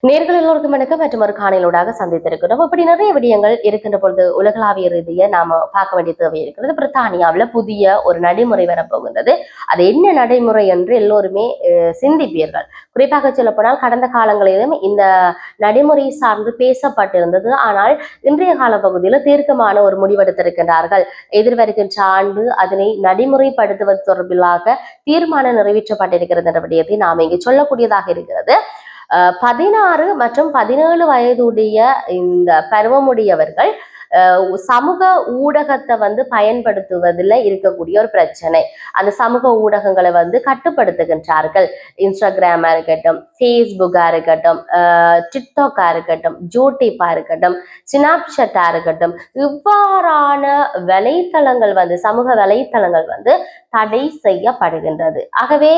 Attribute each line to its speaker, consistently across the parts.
Speaker 1: நேர்கள் எல்லோருக்கும் வணக்கம் மற்றும் ஒரு காணொளியூடாக சந்தித்திருக்கிறோம். அப்படி நிறைய விடயங்கள் இருக்கின்ற பொழுது உலகளாவிய ரீதியை நாம பார்க்க வேண்டிய தேவை இருக்கிறது. பிரித்தானியாவில் புதிய ஒரு நடைமுறை வரப்போகின்றது. அது என்ன நடைமுறை என்று எல்லோருமே சிந்திப்பீர்கள். குறிப்பாக சொல்லப்போனால் கடந்த காலங்களிலும் இந்த நடைமுறை சார்ந்து பேசப்பட்டிருந்தது. ஆனால் இன்றைய கால பகுதியில் தீர்க்கமான ஒரு முடிவெடுத்திருக்கின்றார்கள். எதிர்வருகின்ற ஆண்டு அதனை நடைமுறைப்படுத்துவது தொடர்பிலாக தீர்மானம் நிறைவேற்றப்பட்டிருக்கிறது என்ற விடயத்தை நாம் இங்கு சொல்லக்கூடியதாக இருக்கிறது. 16 மற்றும் 17 வயதுடைய இந்த பருவமுடையவர்கள் சமூக ஊடகத்தை பயன்படுத்துவதில் இருக்கக்கூடிய ஒரு பிரச்சனை. அந்த சமூக ஊடகங்களை கட்டுப்படுத்துகின்றார்கள். இன்ஸ்டாகிராமா இருக்கட்டும், ஃபேஸ்புக்கா இருக்கட்டும், டிக்டாக்கா இருக்கட்டும், யூடியூப்பா இருக்கட்டும், ஸ்னாப்சாட்டா இருக்கட்டும், இவ்வாறான வலைத்தளங்கள் சமூக வலைத்தளங்கள் தடை செய்யப்படுகின்றது. ஆகவே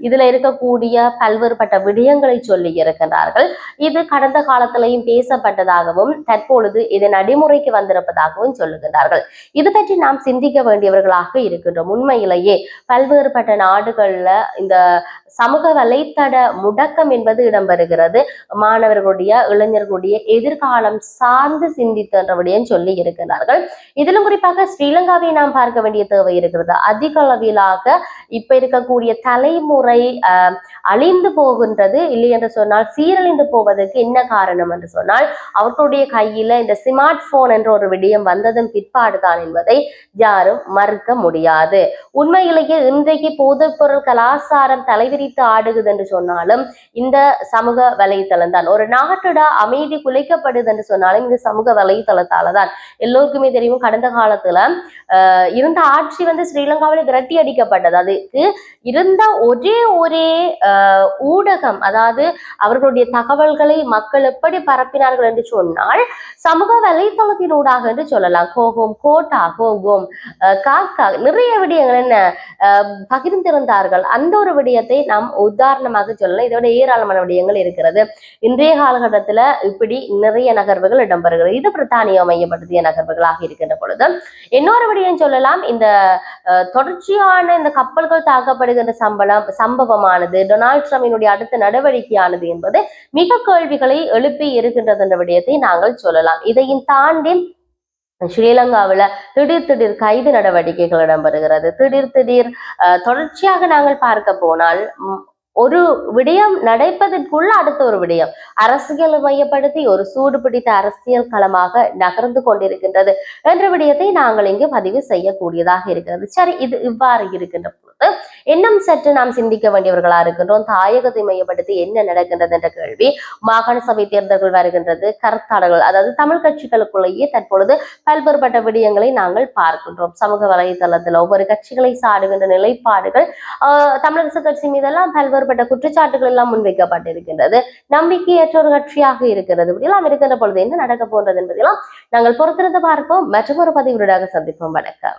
Speaker 1: இதுல இருக்கக்கூடிய பல்வேறுபட்ட விடயங்களை சொல்லி இருக்கின்றார்கள். இது கடந்த காலத்திலையும் பேசப்பட்டதாகவும் தற்பொழுது இது நடைமுறைக்கு வந்திருப்பதாகவும் சொல்லுகின்றார்கள். இது பற்றி நாம் சிந்திக்க வேண்டியவர்களாக இருக்கின்றோம். உண்மையிலேயே பல்வேறுபட்ட நாடுகள்ல இந்த சமூக வலைத்தட முடக்கம் என்பது இடம்பெறுகிறது. மாணவர்களுடைய இளைஞர்களுடைய எதிர்காலம் சார்ந்து சிந்தித்தன்றபடியும் சொல்லி இருக்கிறார்கள். இதிலும் குறிப்பாக ஸ்ரீலங்காவை நாம் பார்க்க வேண்டிய தேவை இருக்கிறது. அதிக அளவிலாக இப்ப இருக்கக்கூடிய தலைமுறை அழிந்து போகின்றது. இல்லை என்று சொன்னால் சீரழிந்து போவதற்கு என்ன காரணம் என்று சொன்னால் அவர்களுடைய கையில இந்த ஸ்மார்ட் போன் என்ற ஒரு விடயம் வந்ததன் பிற்பாடுதான் என்பதை யாரும் மறுக்க முடியாது. உண்மையிலேயே இன்றைக்கு போதைப்பொருள் கலாச்சாரம் தலைவிரித்து ஆடுகுது என்று சொன்னாலும் இந்த சமூக வலைத்தளம் தான். ஒரு நாட்டோட அமைதி குலைக்கப்படுது என்று சொன்னாலும் இந்த சமூக வலைத்தளத்தால தான். எல்லோருக்குமே தெரியும், கடந்த காலத்துல இருந்த ஆட்சி ஸ்ரீலங்காவில் விரட்டி அடிக்கப்பட்டது. அதுக்கு இருந்த ஒரே ஊடகம், அதாவது அவர்களுடைய தகவல்களை மக்கள் எப்படி பரப்பினார்கள் என்று சொன்னால் சமூக வலைத்தளத்தினூடாக என்று சொல்லலாம். கோகம், கோட்டா, கோகம், காக்கா, நிறைய விடயங்கள் என்ன பகிர்ந்திருந்தார்கள். அந்த ஒரு விடயத்தை நாம் உதாரணமாக சொல்லலாம். இதோட ஏராளமான விடயங்கள் இருக்கிறது. இன்றைய காலகட்டத்துல இப்படி நிறைய நகர்வுகள் இடம்பெறுகிறது. இது பிரித்தானியா மையப்படுத்திய நகர்வுகளாக இருக்கின்ற பொழுது இன்னொரு விடயம் சொல்லலாம். இந்த தொடர்ச்சியான இந்த கப்பல்கள் தாக்கப்படுகின்ற சம்பவமானது டொனால்ட் ட்ரம்பினுடைய அடுத்த நடவடிக்கையானது என்பது மிக கேள்விகளை எழுப்பி இருக்கின்றது என்ற விடயத்தை நாங்கள் சொல்லலாம். இதையும் தாண்டி ஸ்ரீலங்காவில் திடீர் கைது நடவடிக்கைகள் இடம்பெறுகிறது. திடீர் தொடர்ச்சியாக நாங்கள் பார்க்க போனால் ஒரு விடயம் நடப்பதற்குள்ள அடுத்த ஒரு விடயம் அரசியலை மையப்படுத்தி ஒரு சூடு பிடித்த அரசியல் களமாக நகர்ந்து கொண்டிருக்கின்றது என்ற விடயத்தை நாங்கள் இங்கு பதிவு செய்யக்கூடியதாக இருக்கிறது. சரி, இது இவ்வாறு இருக்கின்ற பொழுது இன்னும் சற்று நாம் சிந்திக்க வேண்டியவர்களா இருக்கின்றோம். தாயகத்தை மையப்படுத்தி என்ன நடக்கின்றது என்ற கேள்வி. மாகாண சபை தேர்தல்கள் வருகின்றது. கருத்தாளர்கள், அதாவது தமிழ் கட்சிகளுக்குள்ளேயே தற்பொழுது பல்வேறுபட்ட விடயங்களை நாங்கள் பார்க்கின்றோம். சமூக வலைதளத்தில் ஒவ்வொரு கட்சிகளை சாடுகின்ற நிலைப்பாடுகள், தமிழரசு கட்சி மீதெல்லாம் பல்வேறுபட்ட குற்றச்சாட்டுகள் எல்லாம் முன்வைக்கப்பட்டிருக்கின்றது. நம்பிக்கையற்ற ஒரு கட்சியாக இருக்கிறது. இப்படியெல்லாம் இருக்கின்ற பொழுது என்ன நடக்க போன்றது என்பதெல்லாம் நாங்கள் பொறுத்திருந்து பார்ப்போம். மற்றொரு பதிவுடன் சந்திப்போம். வணக்கம்.